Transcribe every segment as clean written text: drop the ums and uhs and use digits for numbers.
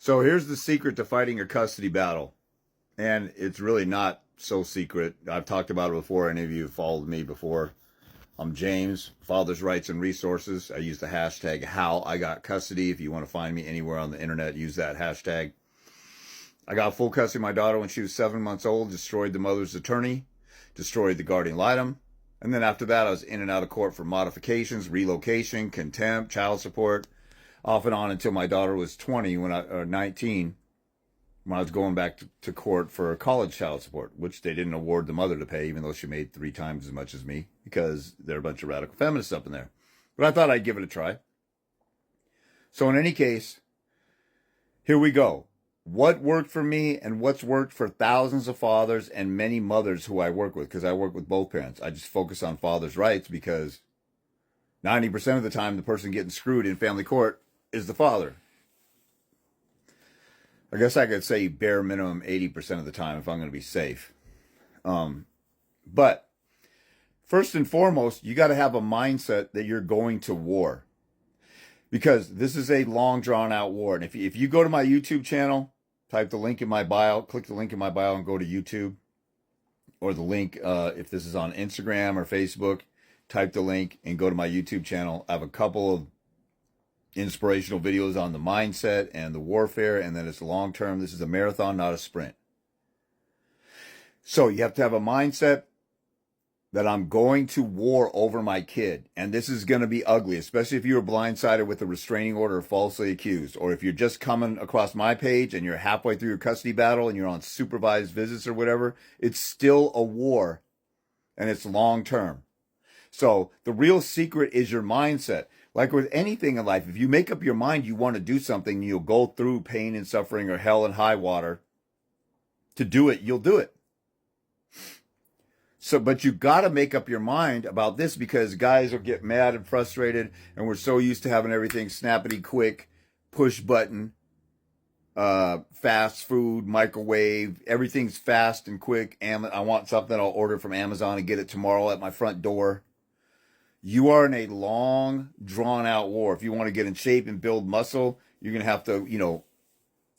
So here's the secret to fighting your custody battle. And it's really not so secret. I've talked about it before. Any of you have followed me before. I'm James, Father's Rights and Resources. I use the hashtag how I got custody. If you want to find me anywhere on the internet, use that hashtag. I got full custody of my daughter when she was 7 months old, destroyed the mother's attorney, destroyed the guardian litem. And then after that, I was in and out of court for modifications, relocation, contempt, child support, off and on until my daughter was 20 or 19 when I was going back to court for college child support, which they didn't award the mother to pay, even though she made 3 times as much as me, because there are a bunch of radical feminists up in there. But I thought I'd give it a try. So in any case, here we go. What worked for me and what's worked for thousands of fathers and many mothers who I work with, because I work with both parents. I just focus on fathers' rights because 90% of the time the person getting screwed in family court is the father. I guess I could say bare minimum 80% of the time if I'm going to be safe. But first and foremost, you got to have a mindset that you're going to war. Because this is a long drawn out war. And if you go to my YouTube channel, type the link in my bio, click the link in my bio and go to YouTube. Or the link, if this is on Instagram or Facebook, type the link and go to my YouTube channel. I have a couple of inspirational videos on the mindset and the warfare, and then it's long term. This is a marathon, not a sprint. So you have to have a mindset that I'm going to war over my kid, and this is going to be ugly, especially if you were blindsided with a restraining order or falsely accused, or if you're just coming across my page and you're halfway through your custody battle and you're on supervised visits or whatever. It's still a war, and it's long term. So the real secret is your mindset. Like with anything in life, if you make up your mind you want to do something, you'll go through pain and suffering or hell and high water to do it, you'll do it. So, but you got to make up your mind about this, because guys will get mad and frustrated, and we're so used to having everything snappity quick, push button, fast food, microwave, everything's fast and quick. I want something, I'll order from Amazon and get it tomorrow at my front door. You are in a long, drawn-out war. If you want to get in shape and build muscle, you're going to have to,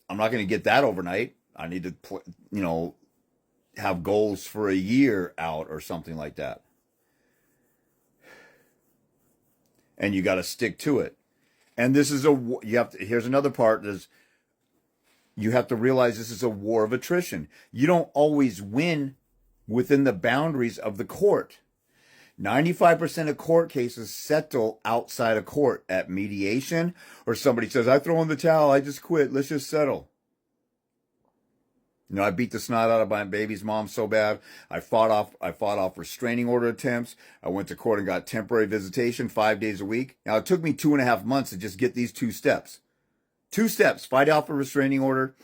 I'm not going to get that overnight. I need to, have goals for a year out or something like that. And you got to stick to it. And this is here's another part, is you have to realize this is a war of attrition. You don't always win within the boundaries of the court. 95% of court cases settle outside of court at mediation, or somebody says, I throw in the towel, I just quit, let's just settle. I beat the snot out of my baby's mom so bad. I fought off restraining order attempts. I went to court and got temporary visitation 5 days a week. Now, it took me 2.5 months to just get these 2 steps. 2 steps, fight off a restraining order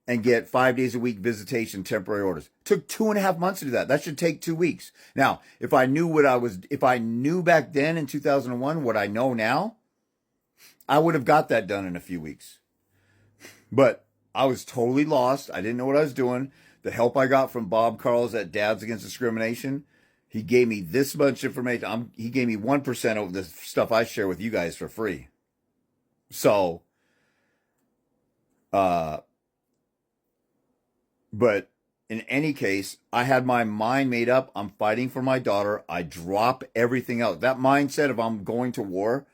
and get 5 days a week visitation, temporary orders. It took 2.5 months to do that. That should take 2 weeks. Now, if I knew back then in 2001 what I know now, I would have got that done in a few weeks. But I was totally lost. I didn't know what I was doing. The help I got from Bob Carls at Dads Against Discrimination, he gave me this much information. He gave me 1% of the stuff I share with you guys for free. So, but in any case, I had my mind made up. I'm fighting for my daughter. I drop everything else. That mindset of I'm going to war,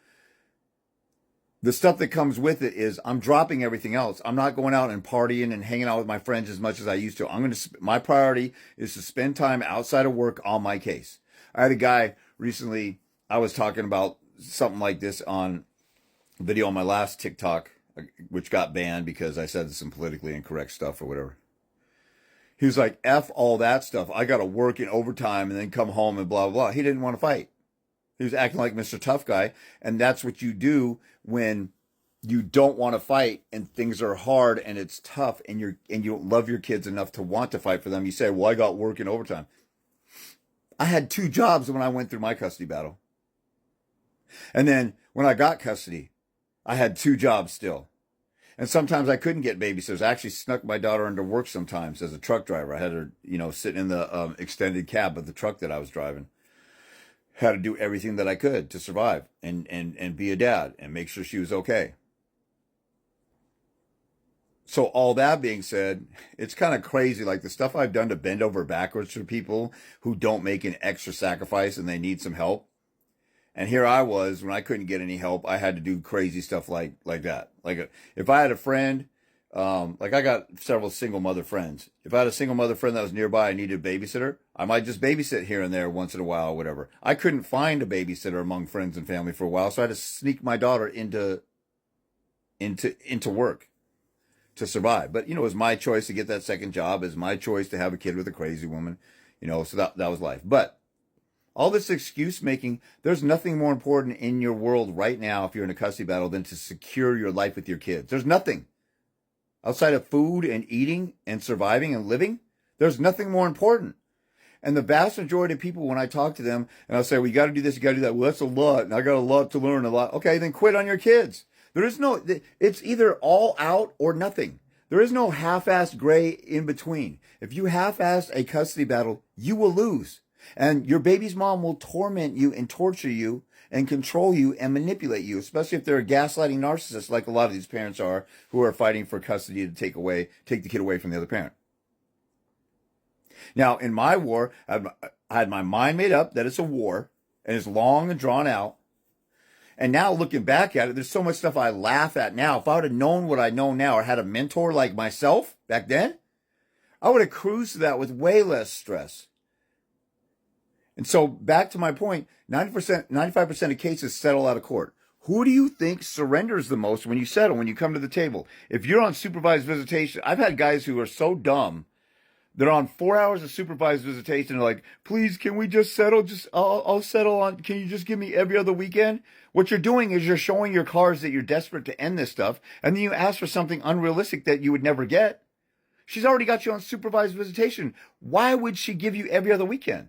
the stuff that comes with it is I'm dropping everything else. I'm not going out and partying and hanging out with my friends as much as I used to. My priority is to spend time outside of work on my case. I had a guy recently, I was talking about something like this on a video on my last TikTok, which got banned because I said some politically incorrect stuff or whatever. He was like, F all that stuff. I got to work in overtime and then come home and blah, blah, blah. He didn't want to fight. He was acting like Mr. Tough Guy. And that's what you do when you don't want to fight and things are hard and it's tough and you don't love your kids enough to want to fight for them. You say, well, I got work in overtime. I had 2 jobs when I went through my custody battle. And then when I got custody, I had 2 jobs still. And sometimes I couldn't get babysitters. I actually snuck my daughter into work sometimes as a truck driver. I had her, sit in the extended cab of the truck that I was driving. Had to do everything that I could to survive and be a dad and make sure she was okay. So all that being said, it's kind of crazy. Like the stuff I've done to bend over backwards for people who don't make an extra sacrifice and they need some help. And here I was when I couldn't get any help. I had to do crazy stuff like that. Like if I had a friend, like I got several single mother friends. If I had a single mother friend that was nearby, I needed a babysitter. I might just babysit here and there once in a while, or whatever. I couldn't find a babysitter among friends and family for a while, so I had to sneak my daughter into work to survive. But it was my choice to get that second job. It was my choice to have a kid with a crazy woman. So that was life. But all this excuse making, there's nothing more important in your world right now if you're in a custody battle than to secure your life with your kids. There's nothing. Outside of food and eating and surviving and living, there's nothing more important. And the vast majority of people, when I talk to them, and I'll say, well, you got to do this, you got to do that. Well, that's a lot, and I got a lot to learn, a lot. Okay, then quit on your kids. It's either all out or nothing. There is no half-assed gray in between. If you half-assed a custody battle, you will lose. And your baby's mom will torment you and torture you and control you and manipulate you, especially if they're a gaslighting narcissist like a lot of these parents are who are fighting for custody to take the kid away from the other parent. Now, in my war, I had my mind made up that it's a war and it's long and drawn out. And now looking back at it, there's so much stuff I laugh at now. If I would have known what I know now or had a mentor like myself back then, I would have cruised to that with way less stress. And so back to my point, 95% of cases settle out of court. Who do you think surrenders the most when you settle, when you come to the table? If you're on supervised visitation, I've had guys who are so dumb, they're on 4 hours of supervised visitation. They're like, please, can we just settle? I'll settle on, can you just give me every other weekend? What you're doing is you're showing your cards that you're desperate to end this stuff. And then you ask for something unrealistic that you would never get. She's already got you on supervised visitation. Why would she give you every other weekend?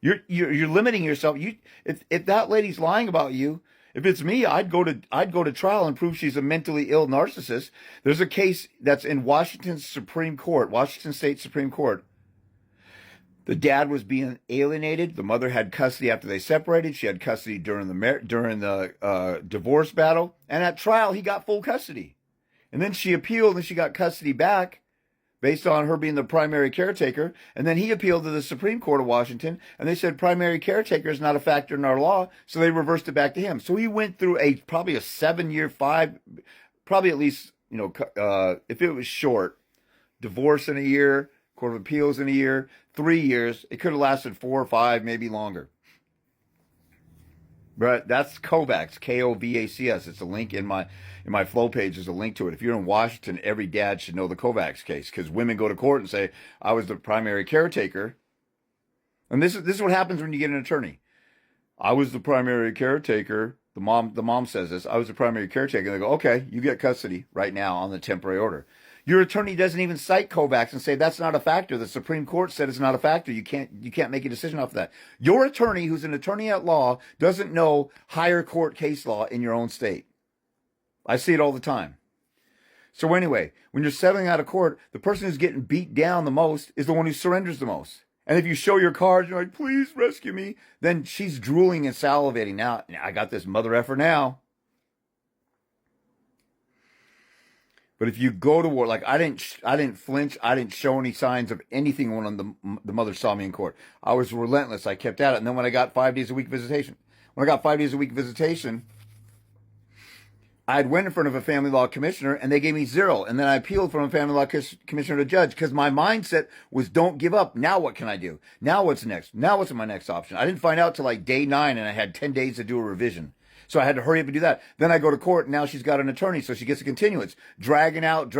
You're limiting yourself. If that lady's lying about you, if it's me, I'd go to trial and prove she's a mentally ill narcissist. There's a case that's in Washington State Supreme Court. The dad was being alienated. The mother had custody after they separated. She had custody during the divorce battle. And at trial, he got full custody. And then she appealed and she got custody back, based on her being the primary caretaker. And then he appealed to the Supreme Court of Washington, and they said primary caretaker is not a factor in our law, so they reversed it back to him. So he went through probably a 7-year, probably at least, if it was short, divorce in a year, Court of Appeals in a year, 3 years. It could have lasted 4 or 5, maybe longer. But that's Kovacs, Kovacs. It's a link in my flow page. There's a link to it. If you're in Washington, every dad should know the Kovacs case, because women go to court and say, I was the primary caretaker. And this is what happens when you get an attorney. I was the primary caretaker. The mom says this. I was the primary caretaker. And they go, okay, you get custody right now on the temporary order. Your attorney doesn't even cite Kovacs and say that's not a factor. The Supreme Court said it's not a factor. You can't make a decision off of that. Your attorney, who's an attorney at law, doesn't know higher court case law in your own state. I see it all the time. So anyway, when you're settling out of court, the person who's getting beat down the most is the one who surrenders the most. And if you show your cards, you're like, please rescue me, then she's drooling and salivating. Now I got this mother effer now. But if you go to war, like I didn't flinch. I didn't show any signs of anything when the mother saw me in court. I was relentless. I kept at it. And then when I got 5 days a week visitation, I'd went in front of a family law commissioner and they gave me 0. And then I appealed from a family law commissioner to judge, because my mindset was don't give up. Now what can I do? Now what's next? Now what's my next option? I didn't find out till like day 9 and I had 10 days to do a revision. So I had to hurry up and do that. Then I go to court and now she's got an attorney, so she gets a continuance. Dragging out.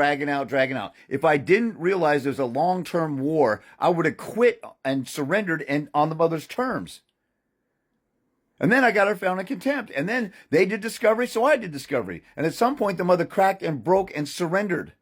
If I didn't realize there's a long-term war, I would have quit and surrendered and on the mother's terms. And then I got her found in contempt. And then they did discovery, so I did discovery. And at some point, the mother cracked and broke and surrendered.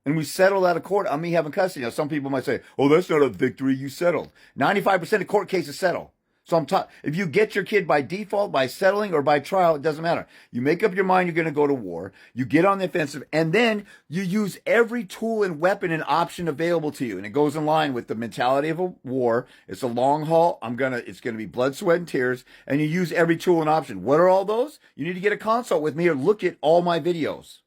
And we settled out of court on me having custody. Now, some people might say, oh, that's not a victory, you settled. 95% of court cases settle. So if you get your kid by default, by settling, or by trial, it doesn't matter. You make up your mind you're going to go to war. You get on the offensive, and then you use every tool and weapon and option available to you. And it goes in line with the mentality of a war. It's a long haul. It's going to be blood, sweat, and tears. And you use every tool and option. What are all those? You need to get a consult with me or look at all my videos.